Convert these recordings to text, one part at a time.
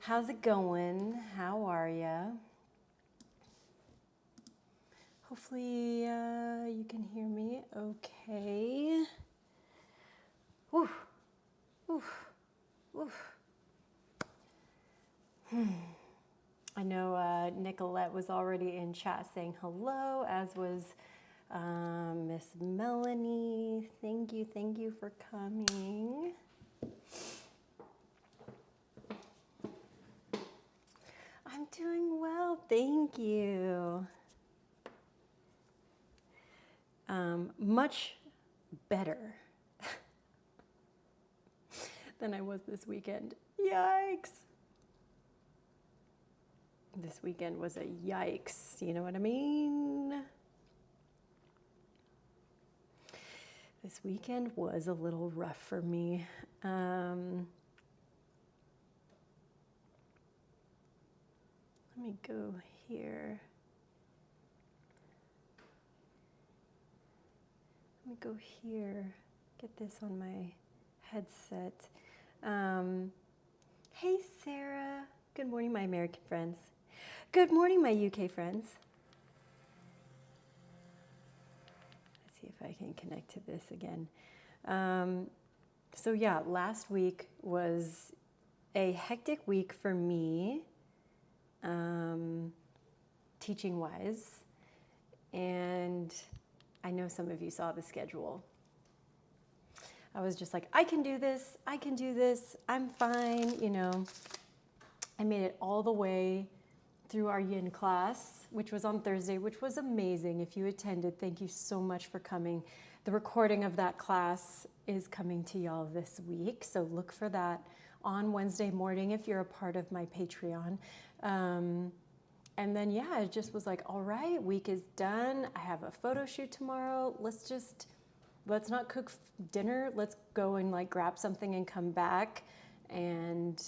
How's it going? How are ya? Hopefully you can hear me okay. Whew. Oof. Oof. I know Nicolette was already in chat saying hello, as was Miss Melanie. Thank you for coming. I'm doing well, thank you. Much better than I was this weekend. Yikes. This weekend was a yikes, you know what I mean? This weekend was a little rough for me. Let me go here. Let me go here. Get this on my headset. Hey, Sarah. Good morning, my American friends. Good morning, my UK friends. Let's see if I can connect to this again. So yeah, last week was a hectic week for me, teaching-wise, and I know some of you saw the schedule. I was just like, I can do this, I'm fine, you know. I made it all the way through our yin class, which was on Thursday, which was amazing. If you attended, thank you so much for coming. The recording of that class is coming to y'all this week, so look for that on Wednesday morning if you're a part of my Patreon. And then, yeah, it just was like, all right, week is done. I have a photo shoot tomorrow. Let's not cook dinner. Let's go and like grab something and come back. And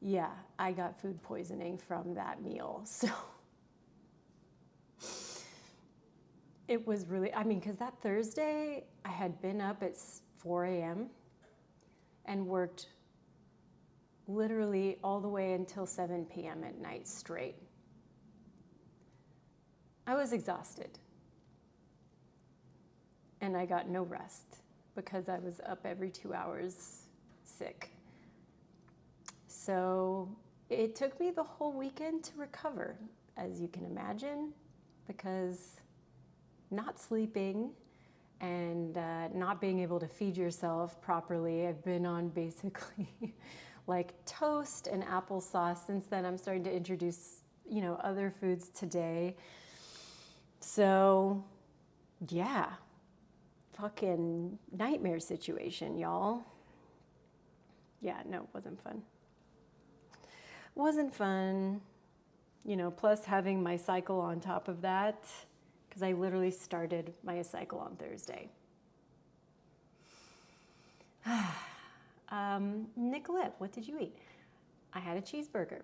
yeah, I got food poisoning from that meal. So it was really, because that Thursday I had been up at 4 a.m. and worked literally all the way until 7 p.m. at night straight. I was exhausted. And I got no rest because I was up every 2 hours sick. So it took me the whole weekend to recover, as you can imagine, because not sleeping and not being able to feed yourself properly. I've been on basically like toast and applesauce. Since then, I'm starting to introduce, other foods today. So, yeah, fucking nightmare situation, y'all. Yeah, no, it wasn't fun. Wasn't fun, plus having my cycle on top of that, because I literally started my cycle on Thursday. Nicolette, what did you eat? I had a cheeseburger.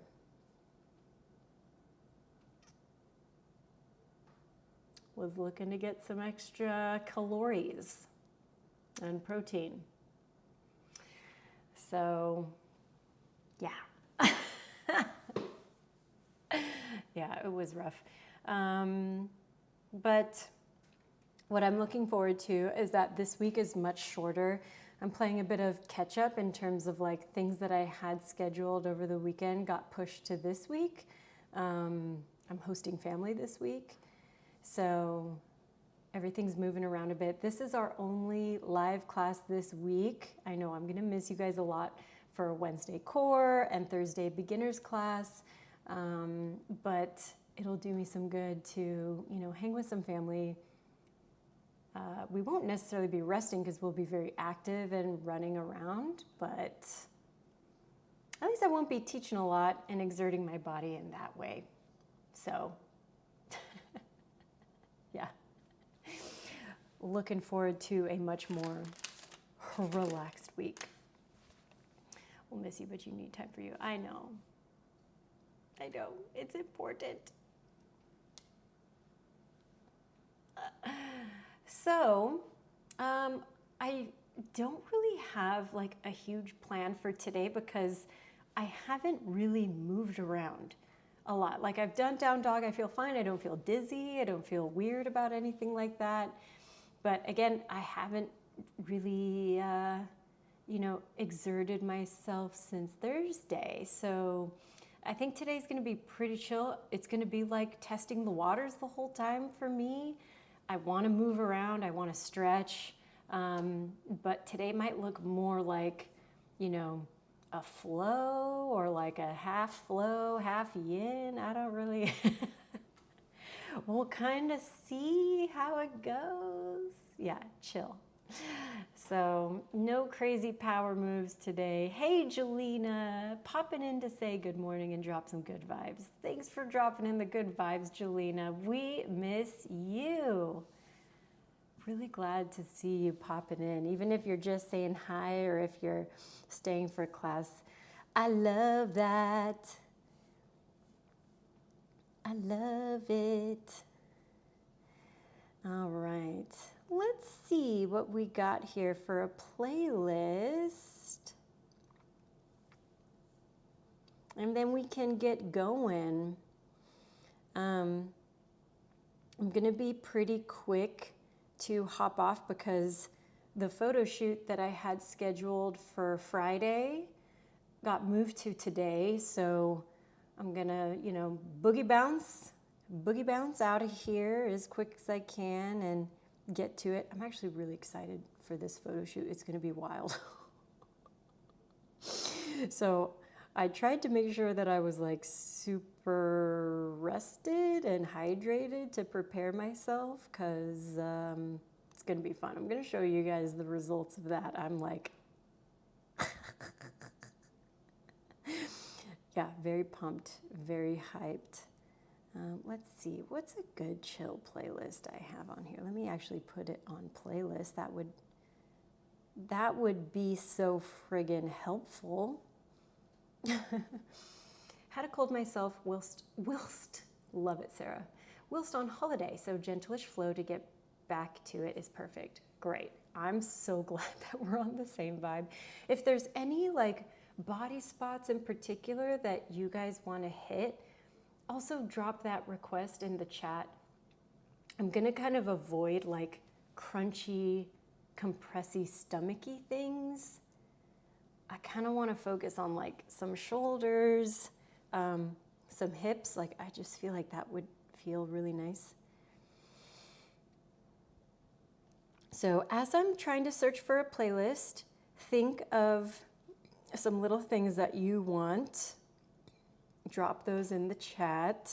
Was looking to get some extra calories and protein. So, yeah. Yeah, it was rough. But what I'm looking forward to is that this week is much shorter. I'm playing a bit of catch up in terms of like things that I had scheduled over the weekend got pushed to this week. I'm hosting family this week. So everything's moving around a bit. This is our only live class this week. I know I'm gonna miss you guys a lot for Wednesday core and Thursday beginners class. But it'll do me some good to, hang with some family. We won't necessarily be resting because we'll be very active and running around, but at least I won't be teaching a lot and exerting my body in that way. So, yeah. Looking forward to a much more relaxed week. We'll miss you, but you need time for you. I know. It's important. So, I don't really have like a huge plan for today because I haven't really moved around a lot. Like I've done down dog, I feel fine. I don't feel dizzy. I don't feel weird about anything like that. But again, I haven't really, exerted myself since Thursday. So I think today's going to be pretty chill. It's going to be like testing the waters the whole time for me. I want to move around. I want to stretch. But today might look more like, a flow or like a half flow, half yin. I don't really. We'll kind of see how it goes. Yeah, chill. So no crazy power moves today. Hey, Jelena, popping in to say good morning and drop some good vibes. Thanks for dropping in the good vibes, Jelena. We miss you. Really glad to see you popping in, even if you're just saying hi or if you're staying for class. I love that. I love it. All right, let's see what we got here for a playlist. And then we can get going. I'm going to be pretty quick to hop off because the photo shoot that I had scheduled for Friday got moved to today. So I'm gonna, boogie bounce out of here as quick as I can and get to it. I'm actually really excited for this photo shoot. It's gonna be wild. So I tried to make sure that I was like super rested and hydrated to prepare myself because it's gonna be fun. I'm gonna show you guys the results of that. I'm like, yeah, very pumped, very hyped. Let's see, what's a good chill playlist I have on here? Let me actually put it on playlist. That would be so friggin' helpful. Had a cold myself whilst, love it, Sarah, whilst on holiday. So gentleish flow to get back to it is perfect. Great. I'm so glad that we're on the same vibe. If there's any like body spots in particular that you guys want to hit, also drop that request in the chat. I'm going to kind of avoid like crunchy, compressy, stomachy things. I kind of want to focus on like some shoulders, some hips. Like I just feel like that would feel really nice. So as I'm trying to search for a playlist, think of some little things that you want. Drop those in the chat.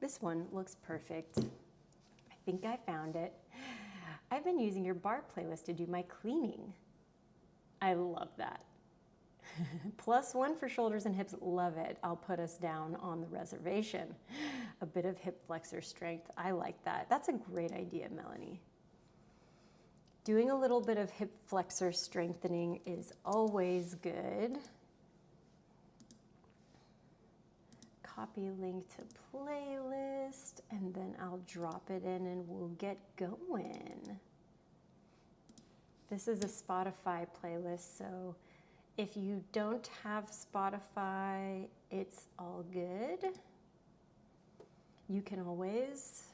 This one looks perfect. I think I found it. I've been using your bar playlist to do my cleaning. I love that. +1 for shoulders and hips, love it. I'll put us down on the reservation. A bit of hip flexor strength, I like that. That's a great idea, Melanie. Doing a little bit of hip flexor strengthening is always good. Copy link to playlist, and then I'll drop it in and we'll get going. This is a Spotify playlist, so if you don't have Spotify, it's all good. You can always,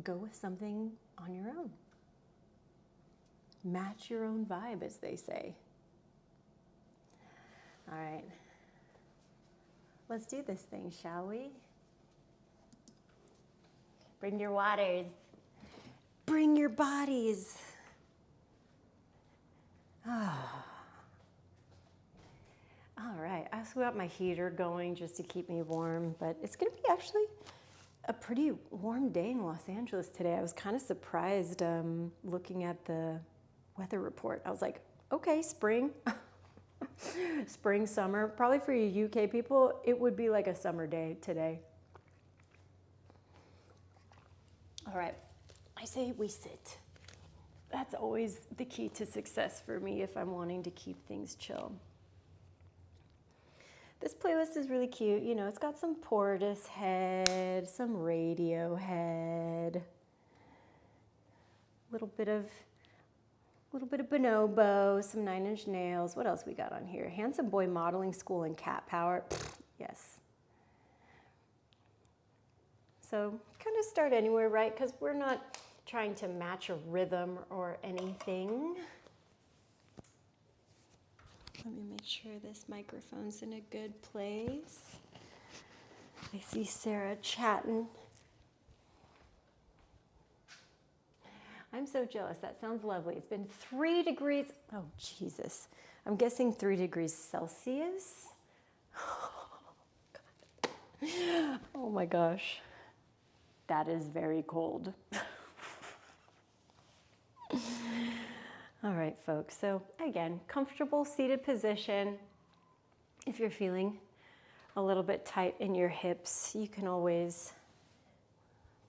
go with something on your own. Match your own vibe, as they say. All right. Let's do this thing, shall we? Bring your waters. Bring your bodies. Ah. All right, I also got my heater going just to keep me warm, but it's gonna be actually a pretty warm day in Los Angeles today. I was kind of surprised looking at the weather report. I was like, okay, spring. Spring, summer. Probably for you UK people, it would be like a summer day today. All right, I say we sit. That's always the key to success for me if I'm wanting to keep things chill. This playlist is really cute. You know, it's got some Portishead, some Radiohead, a little bit of Bonobo, some 9 Inch Nails. What else we got on here? Handsome Boy Modeling School and Cat Power. Yes. So kind of start anywhere, right? Because we're not trying to match a rhythm or anything. Let me make sure this microphone's in a good place. I see Sarah chatting. I'm so jealous. That sounds lovely. It's been 3 degrees. Oh, Jesus. I'm guessing 3 degrees Celsius. Oh my gosh. That is very cold. All right, folks. So again, comfortable seated position. If you're feeling a little bit tight in your hips, you can always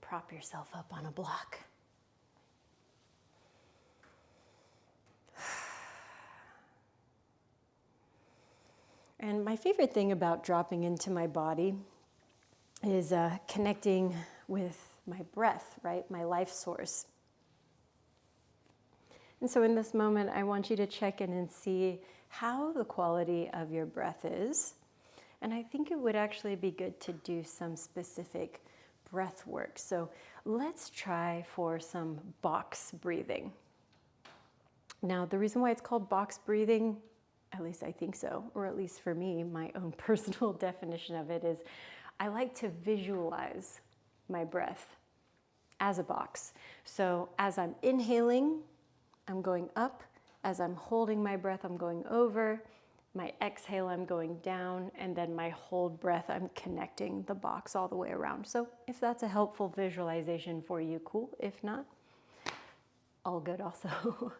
prop yourself up on a block. And my favorite thing about dropping into my body is connecting with my breath, right? My life source. And so in this moment, I want you to check in and see how the quality of your breath is. And I think it would actually be good to do some specific breath work. So let's try for some box breathing. Now, the reason why it's called box breathing, at least I think so, or at least for me, my own personal definition of it is I like to visualize my breath as a box. So as I'm inhaling, I'm going up. As I'm holding my breath, I'm going over. My exhale, I'm going down. And then my hold breath, I'm connecting the box all the way around. So if that's a helpful visualization for you, cool. If not, all good also.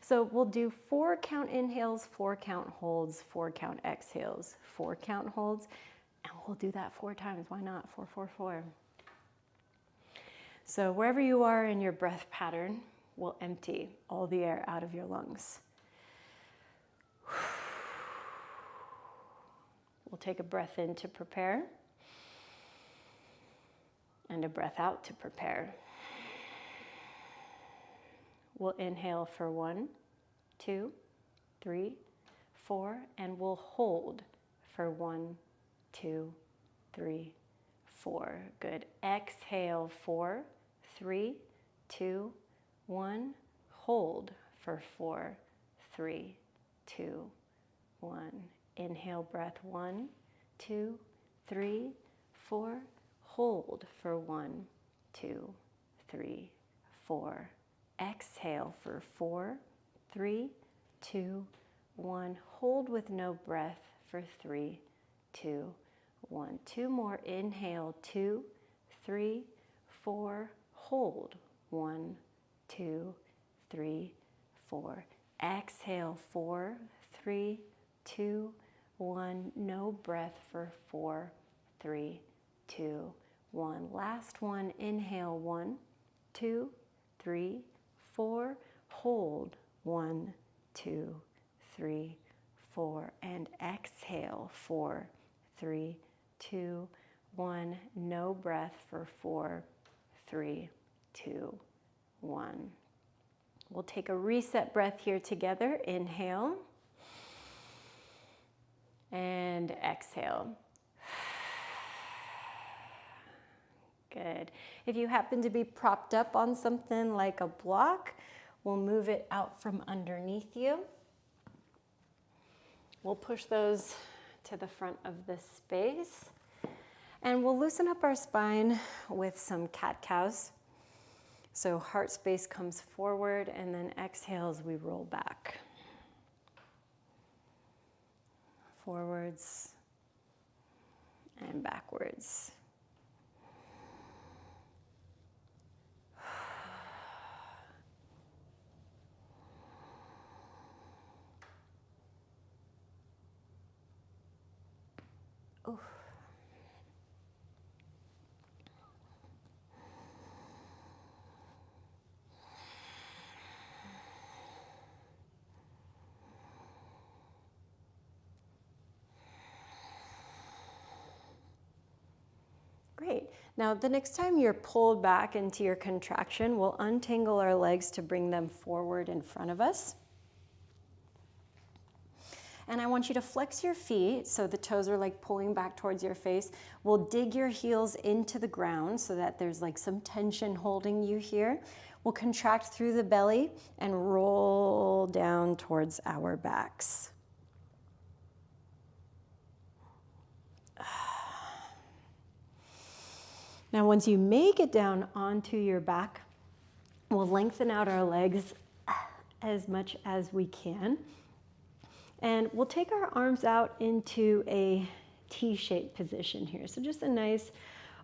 So we'll do 4 count inhales, 4 count holds, 4 count exhales, 4 count holds, and we'll do that 4 times. Why not? 4, 4, 4. So wherever you are in your breath pattern, we'll empty all the air out of your lungs. We'll take a breath in to prepare and a breath out to prepare. We'll inhale for 1, 2, 3, 4, and we'll hold for 1, 2, 3, 4. Good. Exhale, 4, 3, 2, 1. Hold for 4, 3, 2, 1. Inhale, breath 1, 2, 3, 4. Hold for 1, 2, 3, 4. Exhale for 4, 3, 2, 1. Hold with no breath for 3, 2, 1. 2 more. Inhale, 2, 3, 4. Hold. 1, 2, 3, 4. Exhale, 4, 3, 2, 1. No breath for 4, 3, 2, 1. Last one. Inhale, 1, 2, 3, 4. Hold. 1, 2, 3, 4. And exhale, 4, 3, 2, 1. No breath for 4, 3, 2, 1. We'll take a reset breath here together. Inhale and exhale. Good. If you happen to be propped up on something like a block, we'll move it out from underneath you. We'll push those to the front of the space. And we'll loosen up our spine with some cat-cows. So heart space comes forward, and then exhales, we roll back. Forwards and backwards. Now, the next time you're pulled back into your contraction, we'll untangle our legs to bring them forward in front of us. And I want you to flex your feet so the toes are like pulling back towards your face. We'll dig your heels into the ground so that there's like some tension holding you here. We'll contract through the belly and roll down towards our backs. Now, once you make it down onto your back, we'll lengthen out our legs as much as we can. And we'll take our arms out into a T-shaped position here. So just a nice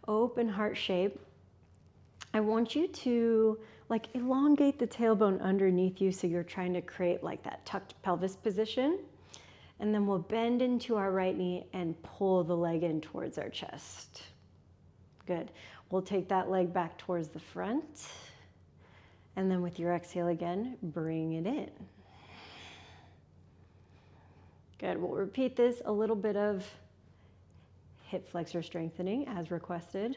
open heart shape. I want you to like elongate the tailbone underneath you so you're trying to create like that tucked pelvis position. And then we'll bend into our right knee and pull the leg in towards our chest. Good. We'll take that leg back towards the front. And then with your exhale again, bring it in. Good. We'll repeat this, a little bit of hip flexor strengthening as requested.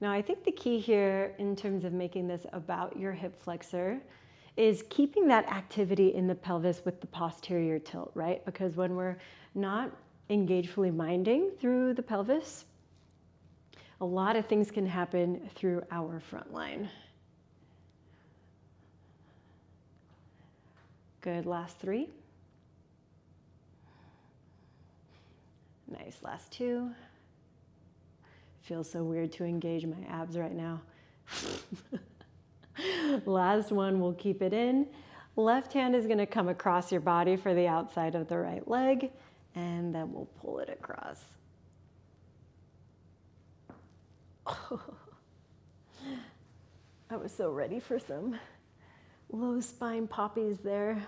Now, I think the key here in terms of making this about your hip flexor is keeping that activity in the pelvis with the posterior tilt, right? Because when we're not engagefully minding through the pelvis, a lot of things can happen through our front line. Good, last 3. Nice, last 2. Feels so weird to engage my abs right now. Last one, we'll keep it in. Left hand is gonna come across your body for the outside of the right leg, and then we'll pull it across. I was so ready for some low spine poppies there.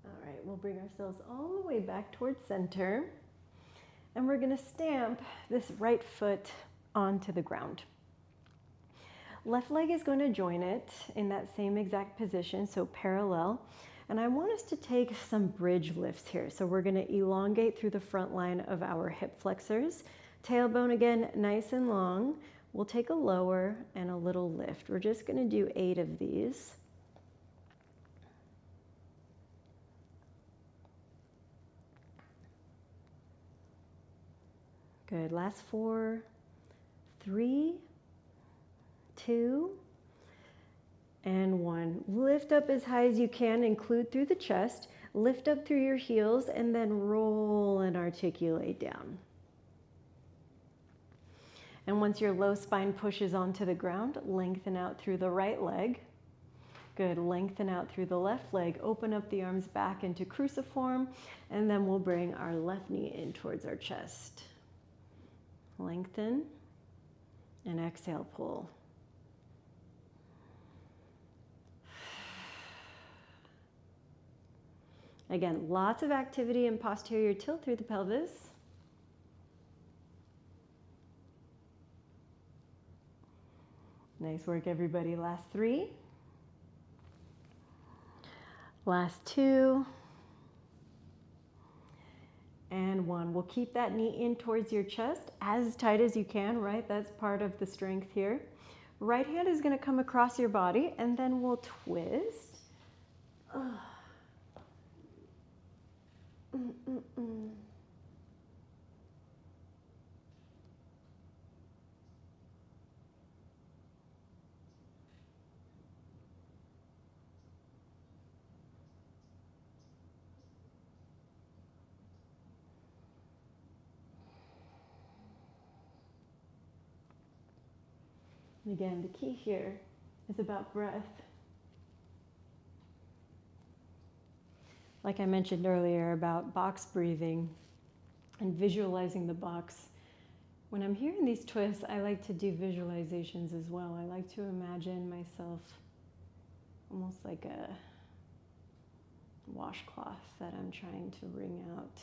All right, we'll bring ourselves all the way back towards center, and we're gonna stamp this right foot onto the ground. Left leg is going to join it in that same exact position, so parallel. And I want us to take some bridge lifts here. So we're going to elongate through the front line of our hip flexors. Tailbone again, nice and long. We'll take a lower and a little lift. We're just going to do 8 of these. Good, last 4, 3, 2, and 1. Lift up as high as you can, include through the chest. Lift up through your heels and then roll and articulate down. And once your low spine pushes onto the ground, lengthen out through the right leg. Good, lengthen out through the left leg. Open up the arms back into cruciform, and then we'll bring our left knee in towards our chest. Lengthen, and exhale, pull. Again, lots of activity and posterior tilt through the pelvis. Nice work, everybody. Last 3. Last 2. And 1. We'll keep that knee in towards your chest as tight as you can, right? That's part of the strength here. Right hand is going to come across your body, and then we'll twist. And again, the key here is about breath. Like I mentioned earlier about box breathing and visualizing the box. When I'm here in these twists, I like to do visualizations as well. I like to imagine myself almost like a washcloth that I'm trying to wring out.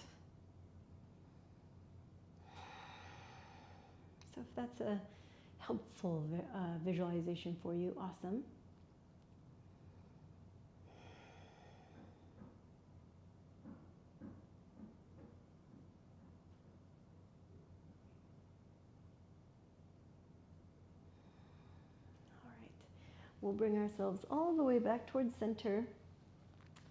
So if that's a helpful visualization for you, awesome. All right, we'll bring ourselves all the way back towards center.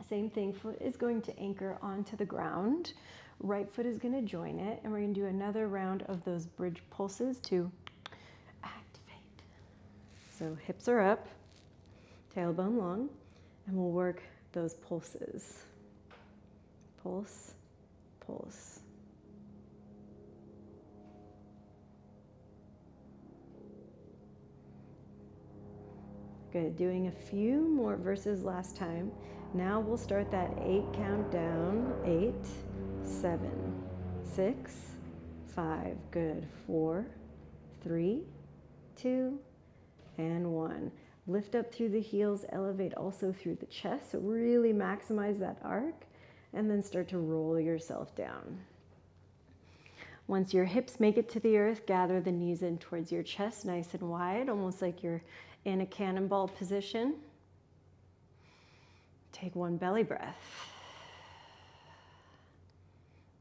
Same thing, foot is going to anchor onto the ground. Right foot is going to join it, and we're going to do another round of those bridge pulses to activate. So hips are up, tailbone long, and we'll work those pulses. Pulse, pulse. Good, doing a few more verses last time. Now we'll start that 8 count down. 8, 7, 6, 5. Good. 4, 3, 2, and 1. Lift up through the heels, elevate also through the chest. So really maximize that arc, and then start to roll yourself down. Once your hips make it to the earth, gather the knees in towards your chest, nice and wide, almost like you're in a cannonball position. Take one belly breath.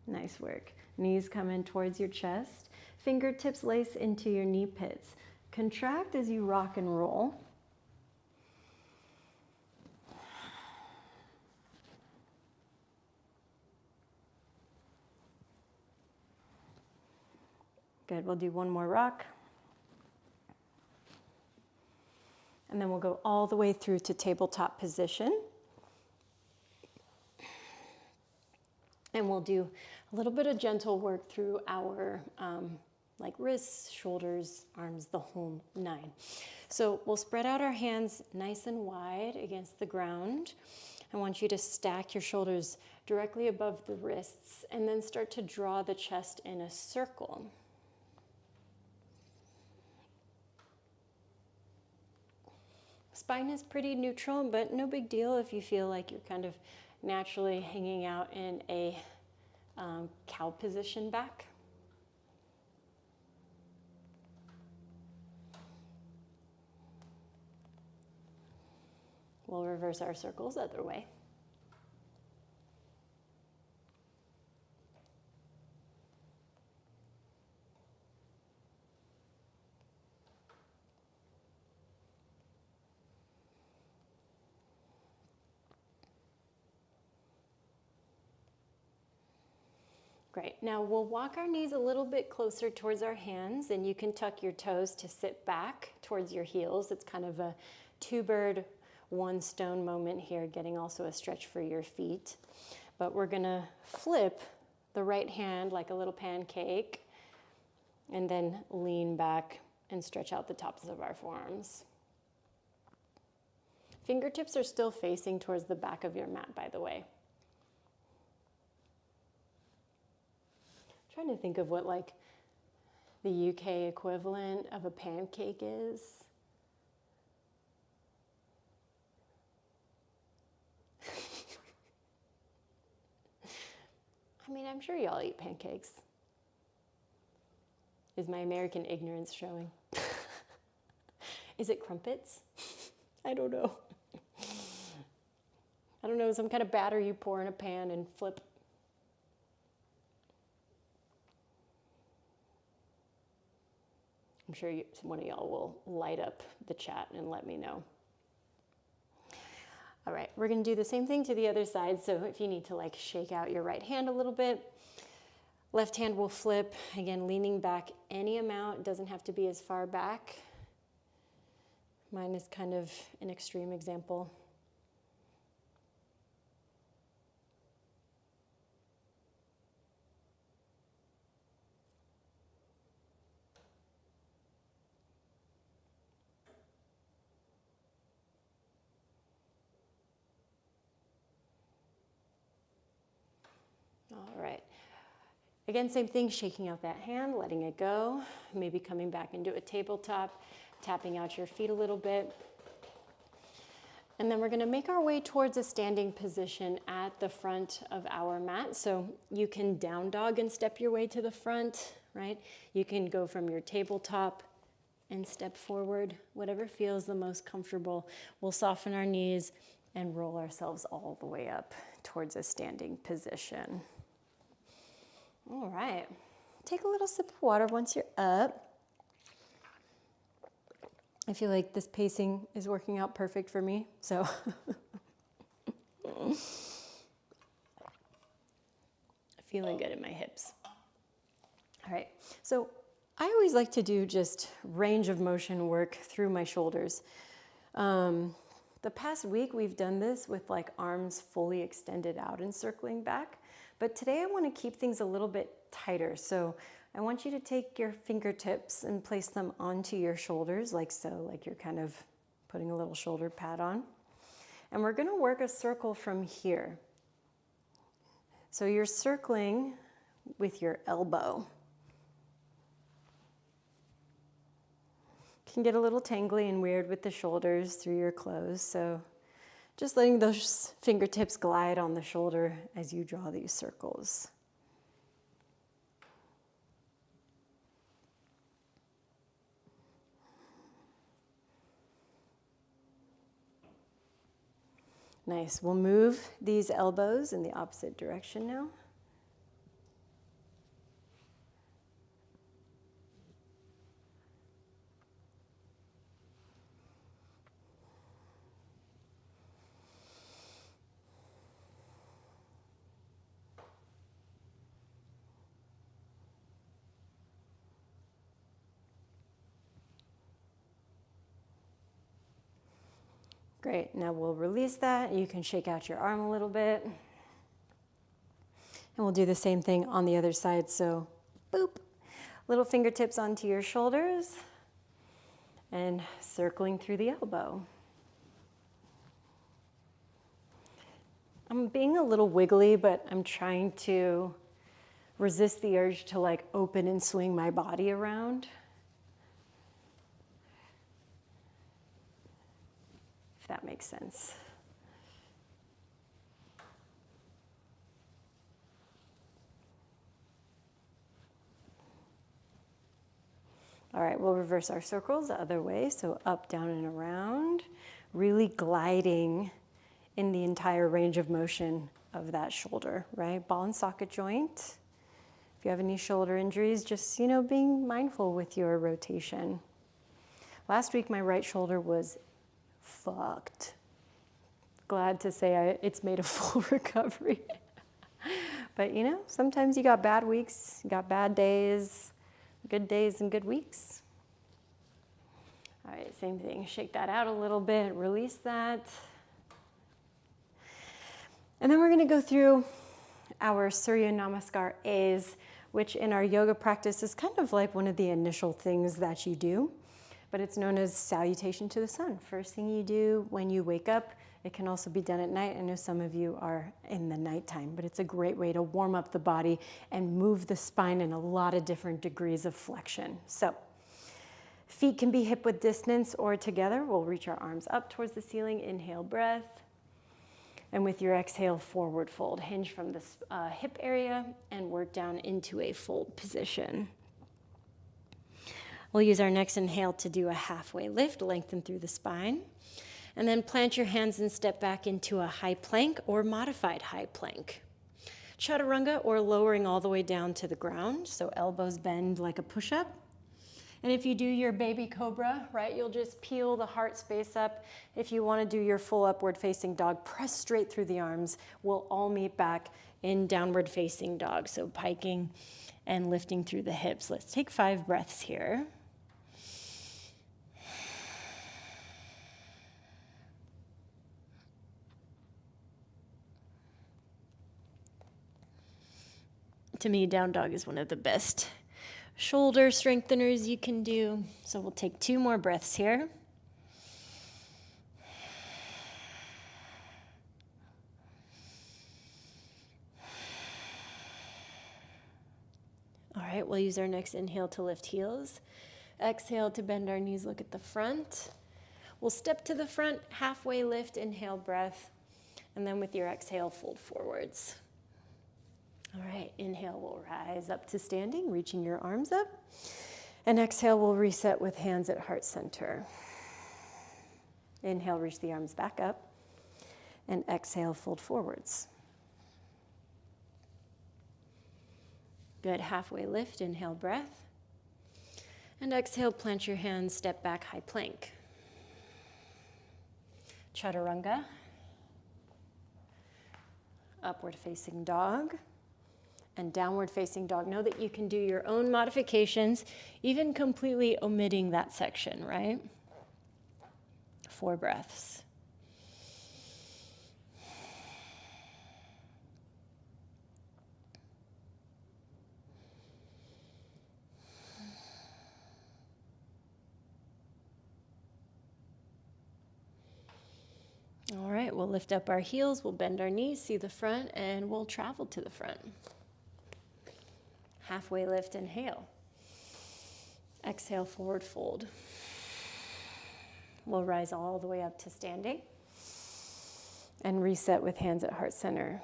Nice work. Knees come in towards your chest. Fingertips lace into your knee pits. Contract as you rock and roll. Good, we'll do one more rock. And then we'll go all the way through to tabletop position. And we'll do a little bit of gentle work through our like wrists, shoulders, arms, the whole 9. So we'll spread out our hands nice and wide against the ground. I want you to stack your shoulders directly above the wrists and then start to draw the chest in a circle. Spine is pretty neutral, but no big deal if you feel like you're kind of naturally hanging out in a cow position back. We'll reverse our circles other way. Great. Now we'll walk our knees a little bit closer towards our hands, and you can tuck your toes to sit back towards your heels. It's kind of a 2-bird, 1-stone moment here, getting also a stretch for your feet. But we're going to flip the right hand like a little pancake, and then lean back and stretch out the tops of our forearms. Fingertips are still facing towards the back of your mat, by the way. Trying to think of what like the UK equivalent of a pancake is. I mean, I'm sure y'all eat pancakes. Is my American ignorance showing? Is it crumpets? I don't know. I don't know, some kind of batter you pour in a pan and flip. I'm sure one of y'all will light up the chat and let me know. All right, we're gonna do the same thing to the other side. So if you need to like shake out your right hand a little bit, left hand will flip, again, leaning back any amount. It doesn't have to be as far back. Mine is kind of an extreme example. All right. Again, same thing, shaking out that hand, letting it go, maybe coming back into a tabletop, tapping out your feet a little bit. And then we're gonna make our way towards a standing position at the front of our mat. So you can down dog and step your way to the front, right? You can go from your tabletop and step forward, whatever feels the most comfortable. We'll soften our knees and roll ourselves all the way up towards a standing position. All right, take a little sip of water once you're up. I feel like this pacing is working out perfect for me, so. Feeling good in my hips. All right, so I always like to do just range of motion work through my shoulders. The past week we've done this with like arms fully extended out and circling back. But today I want to keep things a little bit tighter. So I want you to take your fingertips and place them onto your shoulders like so, like you're kind of putting a little shoulder pad on. And we're going to work a circle from here. So you're circling with your elbow. Can get a little tangly and weird with the shoulders through your clothes. So just letting those fingertips glide on the shoulder as you draw these circles. Nice. We'll move these elbows in the opposite direction now. Great, now we'll release that. You can shake out your arm a little bit. And we'll do the same thing on the other side. So, boop, little fingertips onto your shoulders and circling through the elbow. I'm being a little wiggly, but I'm trying to resist the urge to like open and swing my body around. If that makes sense. All right, we'll reverse our circles the other way. So up, down, and around, really gliding in the entire range of motion of that shoulder, right? Ball and socket joint. If you have any shoulder injuries, just, being mindful with your rotation. Last week, my right shoulder was fucked. Glad to say it's made a full recovery. But sometimes you got bad weeks, you got bad days and good weeks. All right, same thing. Shake that out a little bit, release that. And then we're going to go through our Surya Namaskar A's, which in our yoga practice is kind of like one of the initial things that you do. But it's known as salutation to the sun. First thing you do when you wake up. It can also be done at night. I know some of you are in the nighttime, but it's a great way to warm up the body and move the spine in a lot of different degrees of flexion. So feet can be hip width distance or together. We'll reach our arms up towards the ceiling. Inhale, breath. And with your exhale, forward fold. Hinge from the hip area and work down into a fold position. We'll use our next inhale to do a halfway lift, lengthen through the spine. And then plant your hands and step back into a high plank or modified high plank. Chaturanga or lowering all the way down to the ground. So elbows bend like a push-up. And if you do your baby cobra, right, you'll just peel the heart space up. If you want to do your full upward facing dog, press straight through the arms. We'll all meet back in downward facing dog. So piking and lifting through the hips. Let's take 5 breaths here. To me, down dog is one of the best shoulder strengtheners you can do. So we'll take 2 more breaths here. All right, we'll use our next inhale to lift heels. Exhale to bend our knees, look at the front. We'll step to the front, halfway lift, inhale, breath. And then with your exhale, fold forwards. All right, inhale, we'll rise up to standing, reaching your arms up. And exhale, we'll reset with hands at heart center. Inhale, reach the arms back up. And exhale, fold forwards. Good, halfway lift, inhale, breath. And exhale, plant your hands, step back, high plank. Chaturanga. Upward facing dog. And downward facing dog. Know that you can do your own modifications, even completely omitting that section, right? 4 breaths. All right, we'll lift up our heels, we'll bend our knees, see the front, and we'll travel to the front. Halfway lift, inhale. Exhale, forward fold. We'll rise all the way up to standing. And reset with hands at heart center.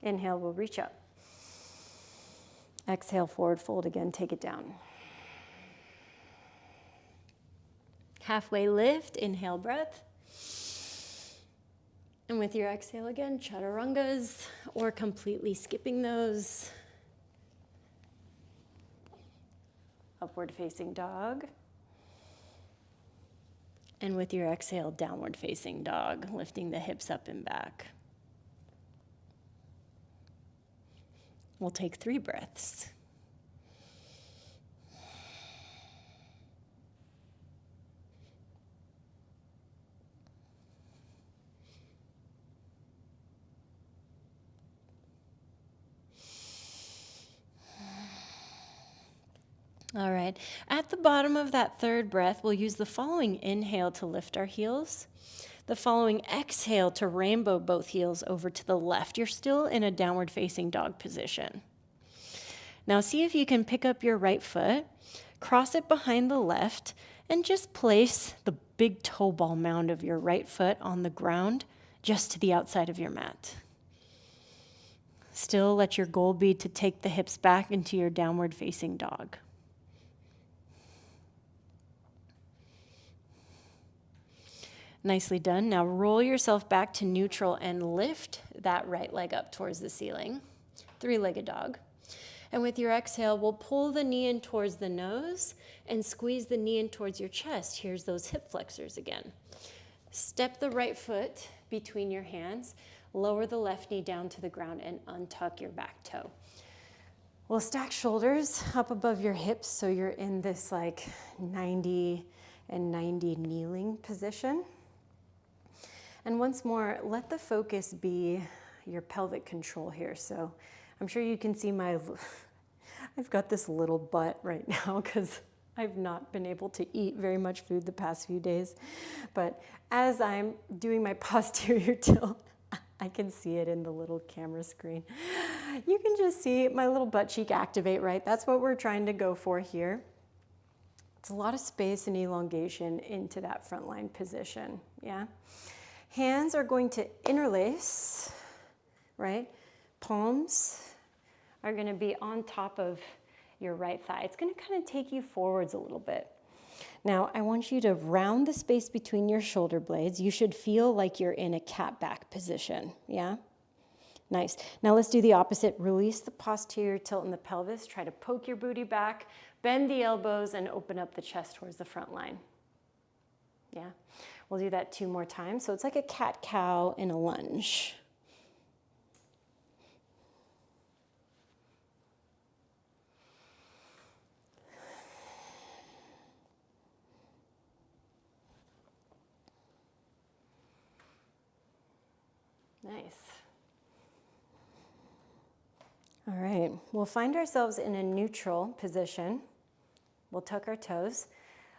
Inhale, we'll reach up. Exhale, forward fold again, take it down. Halfway lift, inhale, breath. And with your exhale again, chaturangas, or completely skipping those. Upward facing dog. And with your exhale, downward facing dog, lifting the hips up and back. We'll take 3 breaths. All right, at the bottom of that 3rd breath, we'll use the following inhale to lift our heels, the following exhale to rainbow both heels over to the left. You're still in a downward facing dog position. Now see if you can pick up your right foot, cross it behind the left, and just place the big toe ball mound of your right foot on the ground just to the outside of your mat. Still let your goal be to take the hips back into your downward facing dog. Nicely done. Now roll yourself back to neutral and lift that right leg up towards the ceiling. 3-legged dog. And with your exhale, we'll pull the knee in towards the nose and squeeze the knee in towards your chest. Here's those hip flexors again. Step the right foot between your hands, lower the left knee down to the ground and untuck your back toe. We'll stack shoulders up above your hips so you're in this like 90 and 90 kneeling position. And once more, let the focus be your pelvic control here. So I'm sure you can see I've got this little butt right now because I've not been able to eat very much food the past few days. But as I'm doing my posterior tilt, I can see it in the little camera screen. You can just see my little butt cheek activate, right? That's what we're trying to go for here. It's a lot of space and elongation into that frontline position, yeah? Hands are going to interlace, right? Palms are going to be on top of your right thigh. It's going to kind of take you forwards a little bit. Now, I want you to round the space between your shoulder blades. You should feel like you're in a cat back position, yeah? Nice. Now let's do the opposite. Release the posterior tilt in the pelvis. Try to poke your booty back, bend the elbows, and open up the chest towards the front line. Yeah, we'll do that 2 more times. So it's like a cat-cow in a lunge. Nice. All right, we'll find ourselves in a neutral position. We'll tuck our toes,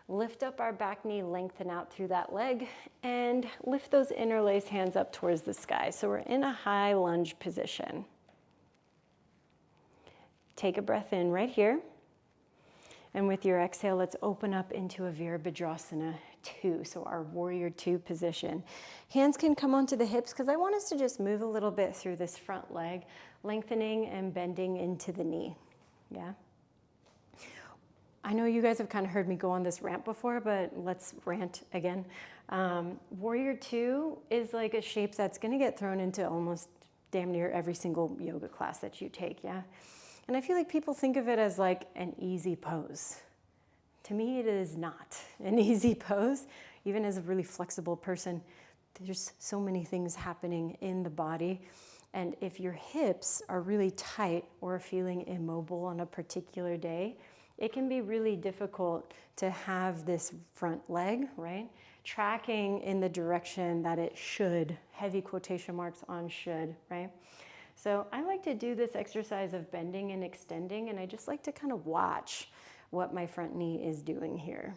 lift up our back knee, lengthen out through that leg, and lift those interlaced hands up towards the sky. So we're in a high lunge position. Take a breath in right here. And with your exhale, let's open up into a Virabhadrasana 2, so our warrior 2 position. Hands can come onto the hips because I want us to just move a little bit through this front leg, lengthening and bending into the knee. Yeah. I know you guys have kind of heard me go on this rant before, but let's rant again. Warrior 2 is like a shape that's going to get thrown into almost damn near every single yoga class that you take, yeah? And I feel like people think of it as like an easy pose. To me, it is not an easy pose. Even as a really flexible person, there's so many things happening in the body. And if your hips are really tight or feeling immobile on a particular day, it can be really difficult to have this front leg, right, tracking in the direction that it should, heavy quotation marks on should, right? So I like to do this exercise of bending and extending, and I just like to kind of watch what my front knee is doing here,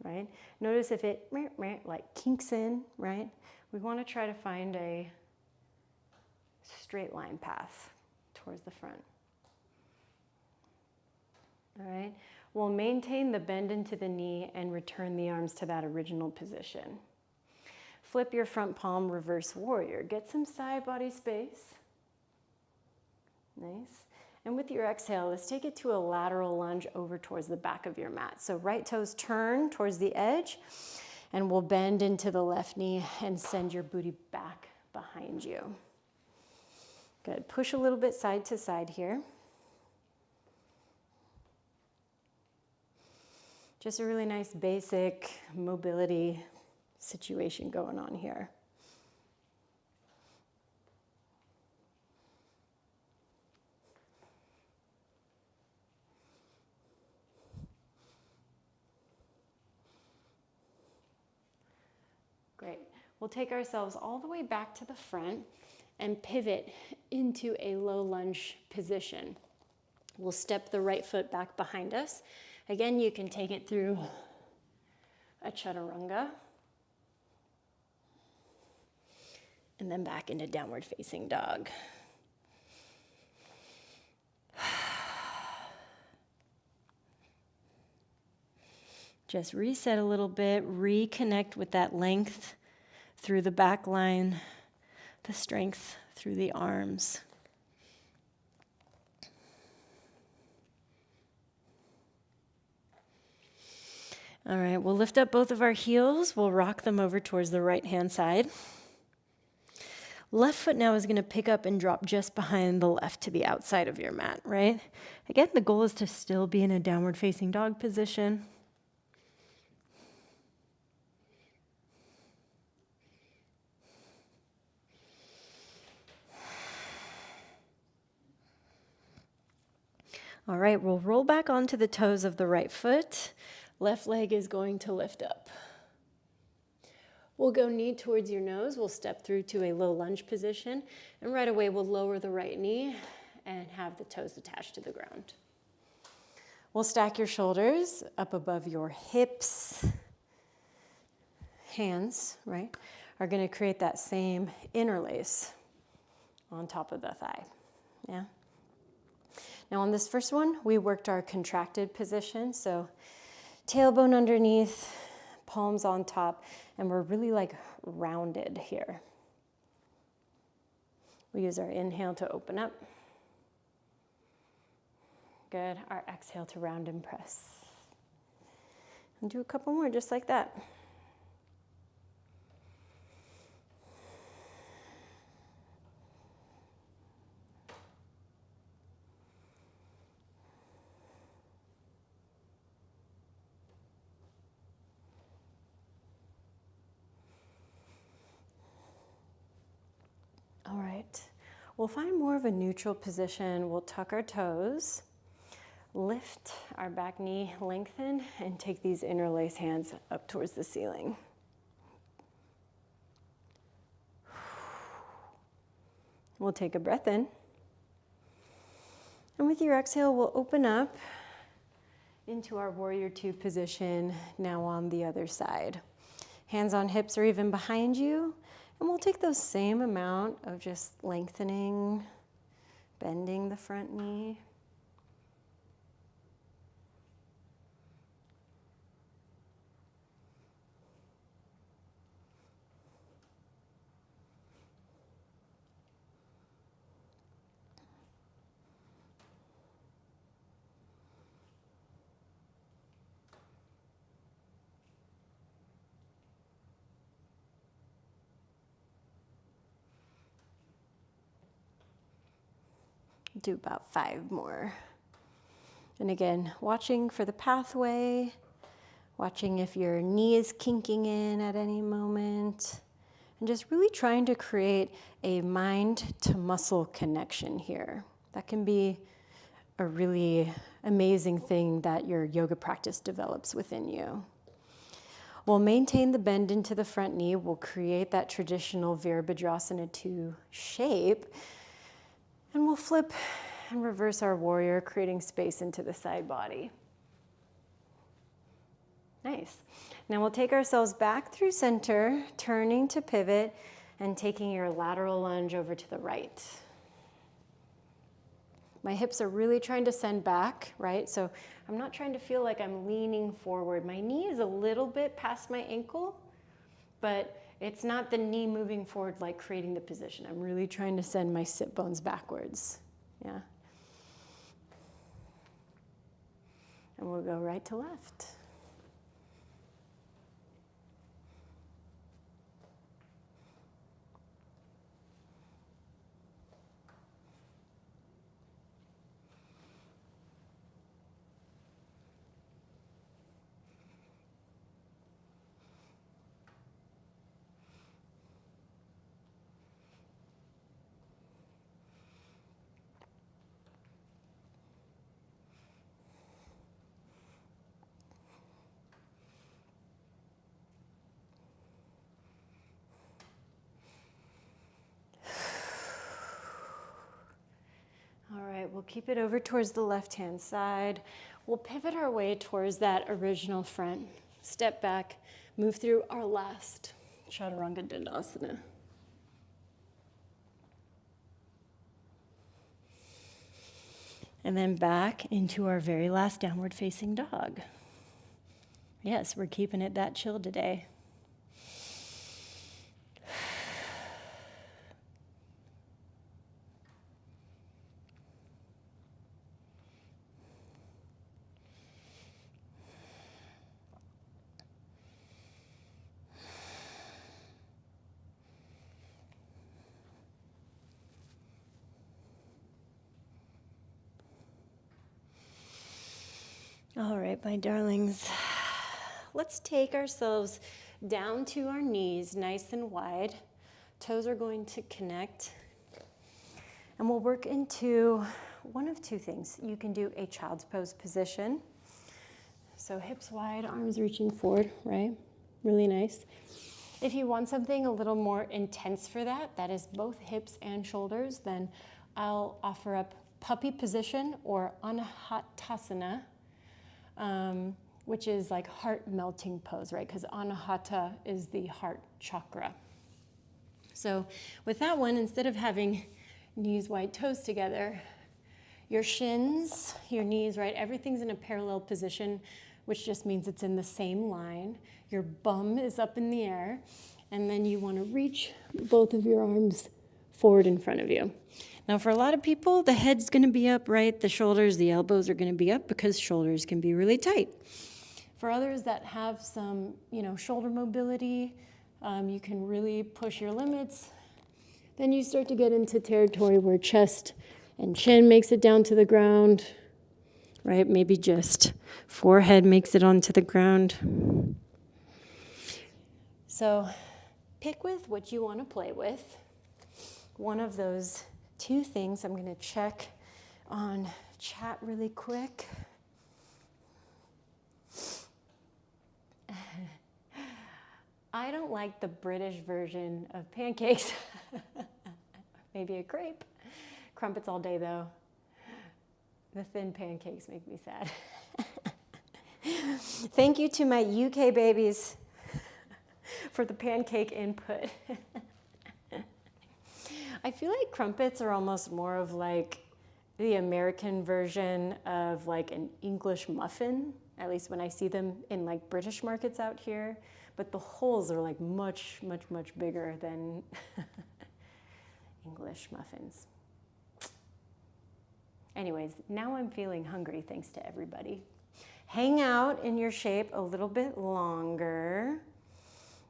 right? Notice if it like kinks in, right? We want to try to find a straight line path towards the front. All right, we'll maintain the bend into the knee and return the arms to that original position. Flip your front palm, reverse warrior. Get some side body space. Nice. And with your exhale, let's take it to a lateral lunge over towards the back of your mat. So right toes turn towards the edge, and we'll bend into the left knee and send your booty back behind you. Good. Push a little bit side to side here. Just a really nice basic mobility situation going on here. Great. We'll take ourselves all the way back to the front and pivot into a low lunge position. We'll step the right foot back behind us. Again, you can take it through a chaturanga and then back into downward facing dog. Just reset a little bit, reconnect with that length through the back line, the strength through the arms. All right, we'll lift up both of our heels. We'll rock them over towards the right-hand side. Left foot now is going to pick up and drop just behind the left to the outside of your mat, right? Again, the goal is to still be in a downward facing dog position. All right, we'll roll back onto the toes of the right foot. Left leg is going to lift up. We'll go knee towards your nose. We'll step through to a low lunge position. And right away, we'll lower the right knee and have the toes attached to the ground. We'll stack your shoulders up above your hips. Hands, right, are going to create that same interlace on top of the thigh. Yeah. Now on this first one, we worked our contracted position. So tailbone underneath, palms on top, and we're really like rounded here. We use our inhale to open up. Good. Our exhale to round and press. And do a couple more just like that. We'll find more of a neutral position. We'll tuck our toes, lift our back knee, lengthen, and take these interlace hands up towards the ceiling. We'll take a breath in. And with your exhale, we'll open up into our warrior two position, now on the other side. Hands on hips or even behind you. And we'll take those same amount of just lengthening, bending the front knee. Do about 5 more. And again, watching for the pathway, watching if your knee is kinking in at any moment, and just really trying to create a mind to muscle connection here. That can be a really amazing thing that your yoga practice develops within you. We'll maintain the bend into the front knee. We'll create that traditional Virabhadrasana 2 shape. And we'll flip and reverse our warrior, creating space into the side body. Nice. Now we'll take ourselves back through center, turning to pivot and taking your lateral lunge over to the right. My hips are really trying to send back, right? So I'm not trying to feel like I'm leaning forward. My knee is a little bit past my ankle, but it's not the knee moving forward like creating the position. I'm really trying to send my sit bones backwards. Yeah. And we'll go right to left. We'll keep it over towards the left-hand side. We'll pivot our way towards that original front. Step back, move through our last Chaturanga Dandasana. And then back into our very last downward facing dog. Yes, we're keeping it that chill today. All right, my darlings, let's take ourselves down to our knees, nice and wide. Toes are going to connect. And we'll work into one of two things. You can do a child's pose position. So hips wide, arms reaching forward, right? Really nice. If you want something a little more intense for that, that is both hips and shoulders, then I'll offer up puppy position or anahatasana. Which is like heart melting pose, right? Because anahata is the heart chakra. So with that one, instead of having knees wide, toes together, your shins, your knees, right? Everything's in a parallel position, which just means it's in the same line. Your bum is up in the air, and then you want to reach both of your arms forward in front of you. Now, for a lot of people, the head's going to be up, right? The shoulders, the elbows are going to be up because shoulders can be really tight. For others that have some, shoulder mobility, you can really push your limits. Then you start to get into territory where chest and chin makes it down to the ground, right? Maybe just forehead makes it onto the ground. So pick with what you want to play with. One of those two things I'm going to check on chat really quick. I don't like the British version of pancakes. Maybe a crepe. Crumpets all day though. The thin pancakes make me sad. Thank you to my UK babies for the pancake input. I feel like crumpets are almost more of like the American version of like an English muffin, at least when I see them in like British markets out here. But the holes are like much, much, much bigger than English muffins. Anyways, now I'm feeling hungry thanks to everybody. Hang out in your shape a little bit longer.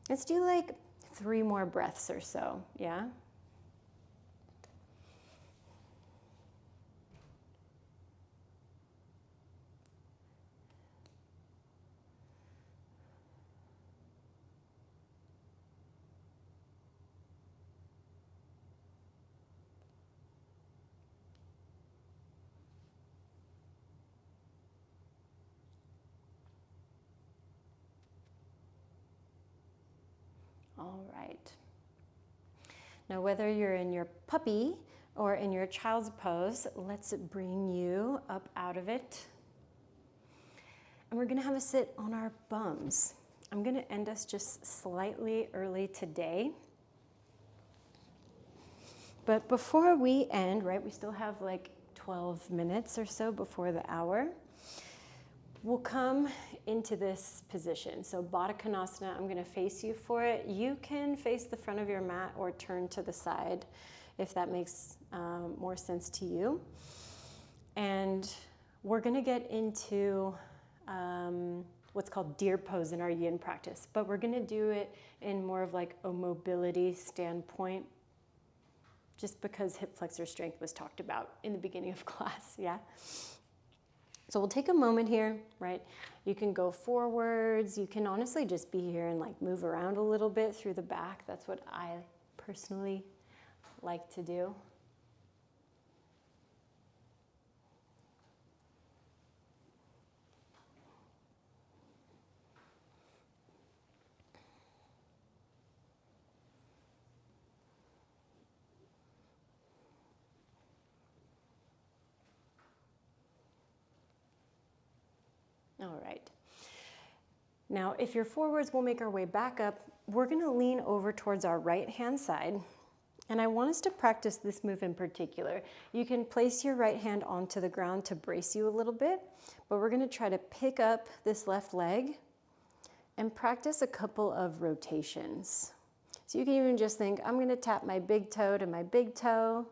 Let's do like 3 more breaths or so, yeah? All right. Now, whether you're in your puppy or in your child's pose, let's bring you up out of it. And we're gonna have a sit on our bums. I'm gonna end us just slightly early today. But before we end, right, we still have like 12 minutes or so before the hour. We'll come into this position. So Baddha Konasana, I'm gonna face you for it. You can face the front of your mat or turn to the side if that makes more sense to you. And we're gonna get into what's called deer pose in our yin practice, but we're gonna do it in more of like a mobility standpoint, just because hip flexor strength was talked about in the beginning of class, yeah? So we'll take a moment here, right? You can go forwards. You can honestly just be here and like move around a little bit through the back. That's what I personally like to do. All right. Now, if you're forwards, we'll make our way back up. We're gonna lean over towards our right-hand side. And I want us to practice this move in particular. You can place your right hand onto the ground to brace you a little bit, but we're gonna try to pick up this left leg and practice a couple of rotations. So you can even just think, I'm gonna tap my big toe to my big toe.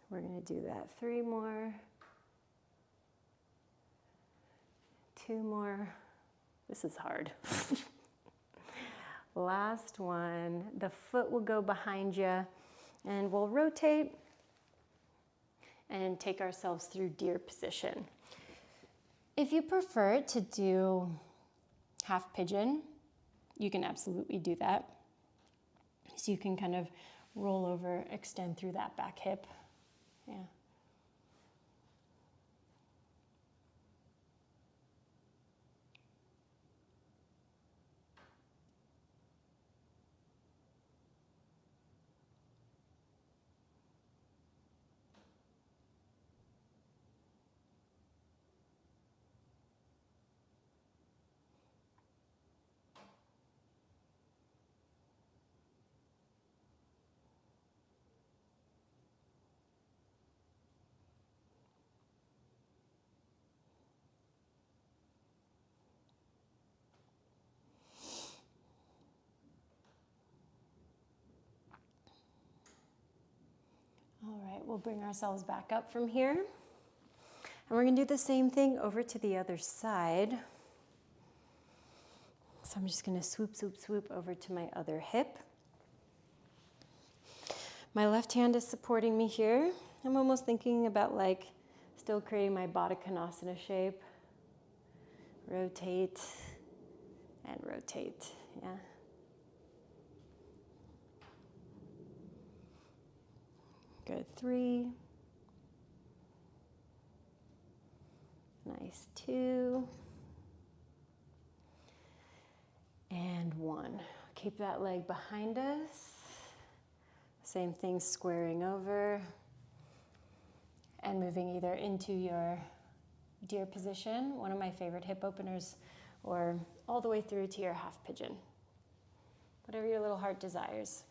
We're gonna do that 3 more. 2 more. This is hard. Last one. The foot will go behind you and we'll rotate and take ourselves through deer position. If you prefer to do half pigeon, you can absolutely do that. So you can kind of roll over, extend through that back hip. Yeah. All right, we'll bring ourselves back up from here. And we're gonna do the same thing over to the other side. So I'm just gonna swoop, swoop, swoop over to my other hip. My left hand is supporting me here. I'm almost thinking about like still creating my Baddha Konasana shape. Rotate and rotate, yeah. Good, 3. Nice, 2. And 1. Keep that leg behind us. Same thing, squaring over and moving either into your deer position, one of my favorite hip openers, or all the way through to your half pigeon. Whatever your little heart desires.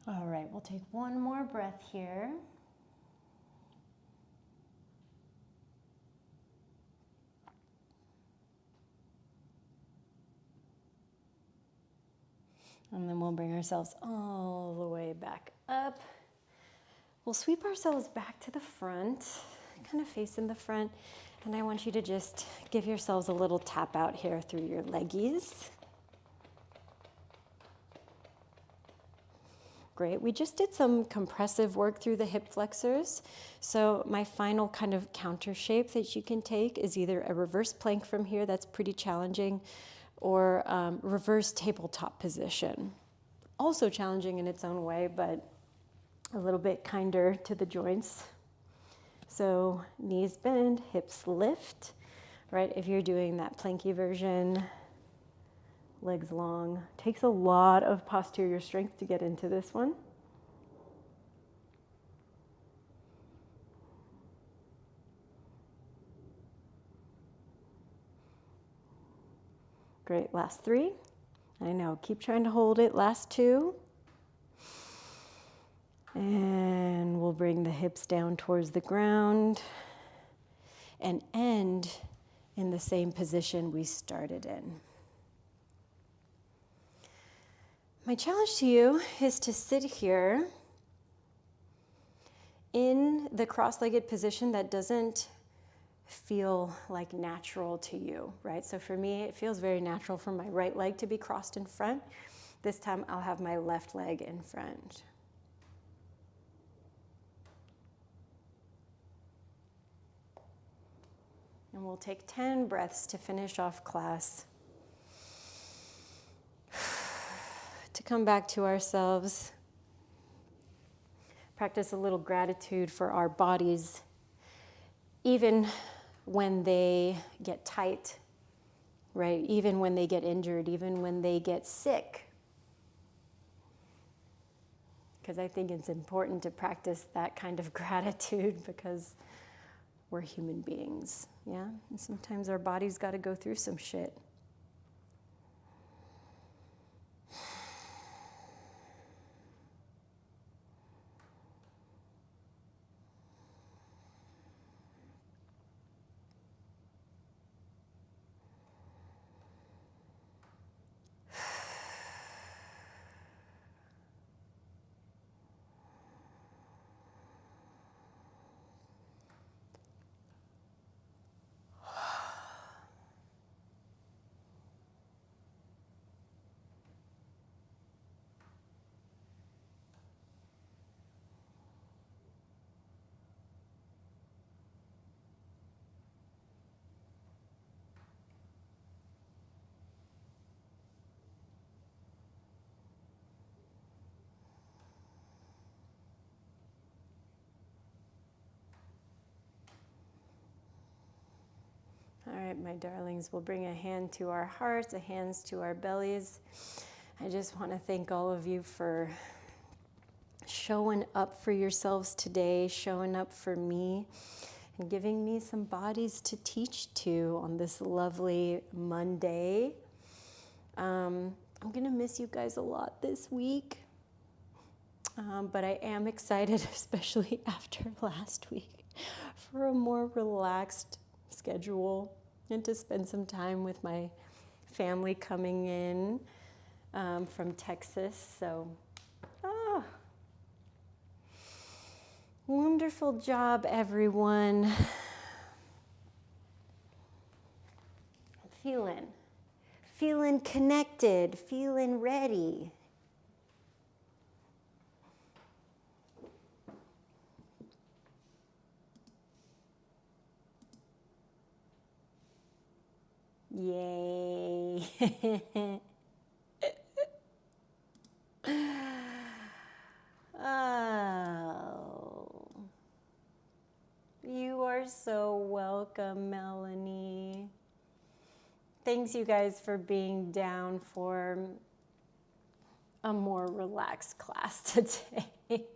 All right, we'll take one more breath here. And then we'll bring ourselves all the way back up. We'll sweep ourselves back to the front, kind of facing the front. And I want you to just give yourselves a little tap out here through your leggies. Great. We just did some compressive work through the hip flexors. So my final kind of counter shape that you can take is either a reverse plank from here, that's pretty challenging, or reverse tabletop position. Also challenging in its own way, but a little bit kinder to the joints. So knees bend, hips lift, right? If you're doing that planky version, legs long. Takes a lot of posterior strength to get into this one. Great, last 3. I know, keep trying to hold it. Last 2. And we'll bring the hips down towards the ground and end in the same position we started in. My challenge to you is to sit here in the cross-legged position that doesn't feel like natural to you, right? So for me, it feels very natural for my right leg to be crossed in front. This time I'll have my left leg in front. And we'll take 10 breaths to finish off class. To come back to ourselves. Practice a little gratitude for our bodies, even when they get tight, right? Even when they get injured, even when they get sick. Because I think it's important to practice that kind of gratitude because we're human beings, yeah? And sometimes our body's got to go through some shit. All right, my darlings, we'll bring a hand to our hearts, a hands to our bellies. I just want to thank all of you for showing up for yourselves today, showing up for me, and giving me some bodies to teach to on this lovely Monday. I'm going to miss you guys a lot this week, but I am excited, especially after last week, for a more relaxed schedule and to spend some time with my family coming in from Texas. So, wonderful job, everyone. Feeling connected, feeling ready. Yay. Oh, you are so welcome, Melanie. Thanks, you guys, for being down for a more relaxed class today.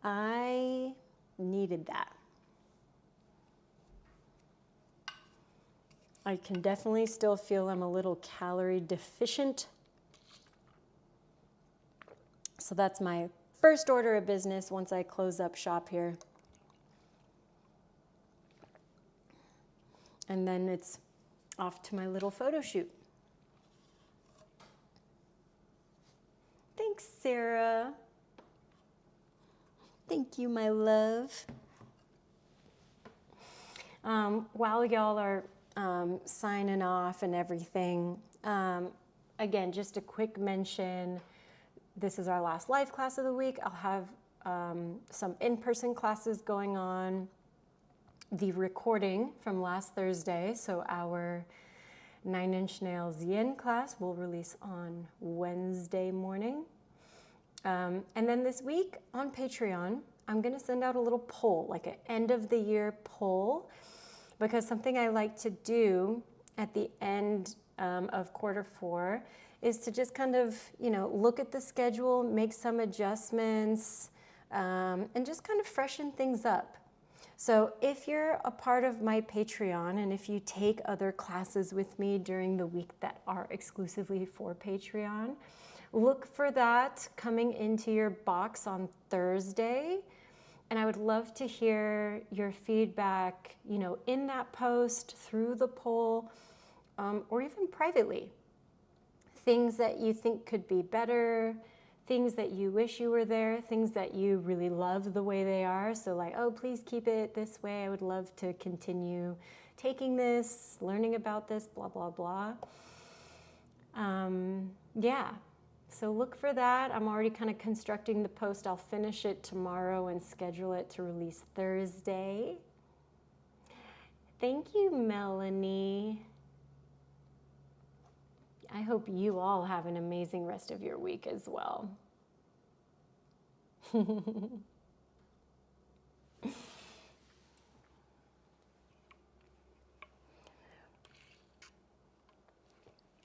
I needed that. I can definitely still feel I'm a little calorie deficient. So that's my first order of business once I close up shop here. And then it's off to my little photo shoot. Thanks, Sarah. Thank you, my love. While y'all are signing off and everything, again, just a quick mention. This is our last live class of the week. I'll have some in-person classes going on. The recording from last Thursday, so our 9-inch nails yin class will release on Wednesday morning. And then this week on Patreon, I'm going to send out a little poll, like an end of the year poll, because something I like to do at the end of Q4 is to just kind of, look at the schedule, make some adjustments, and just kind of freshen things up. So if you're a part of my Patreon and if you take other classes with me during the week that are exclusively for Patreon, look for that coming into your box on Thursday. And I would love to hear your feedback, in that post, through the poll, or even privately. Things that you think could be better, things that you wish you were there, things that you really love the way they are. So like, oh, please keep it this way. I would love to continue taking this, learning about this, blah, blah, blah. Yeah, so look for that. I'm already kind of constructing the post. I'll finish it tomorrow and schedule it to release Thursday. Thank you, Melanie. I hope you all have an amazing rest of your week as well.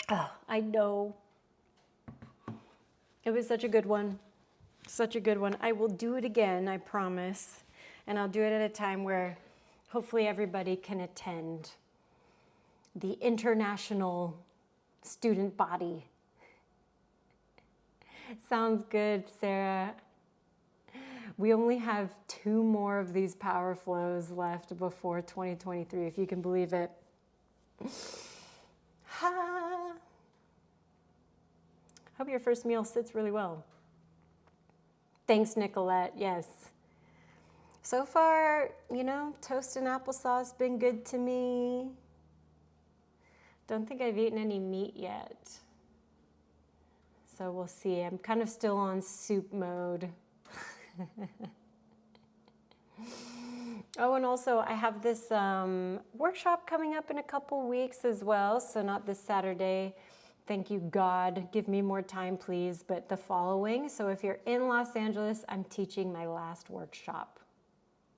Oh, I know. It was such a good one. Such a good one. I will do it again, I promise. And I'll do it at a time where hopefully everybody can attend. The international student body. Sounds good, Sarah. We only have 2 more of these power flows left before 2023, if you can believe it. Ha! Hope your first meal sits really well. Thanks, Nicolette. Yes. So far, toast and applesauce been good to me. Don't think I've eaten any meat yet. So we'll see. I'm kind of still on soup mode. Oh, and also I have this workshop coming up in a couple weeks as well. So not this Saturday. Thank you, God. Give me more time, please. But the following. So if you're in Los Angeles, I'm teaching my last workshop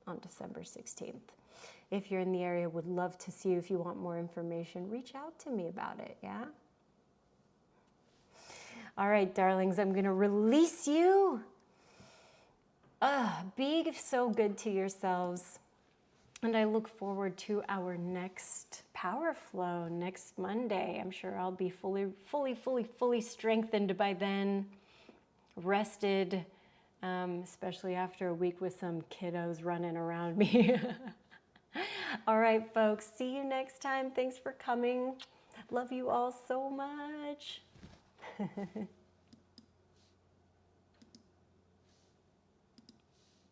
on December 16th. If you're in the area, would love to see you. If you want more information, reach out to me about it, yeah? All right, darlings, I'm going to release you. Be so good to yourselves. And I look forward to our next Power Flow next Monday. I'm sure I'll be fully strengthened by then, rested, especially after a week with some kiddos running around me. All right, folks, see you next time. Thanks for coming. Love you all so much.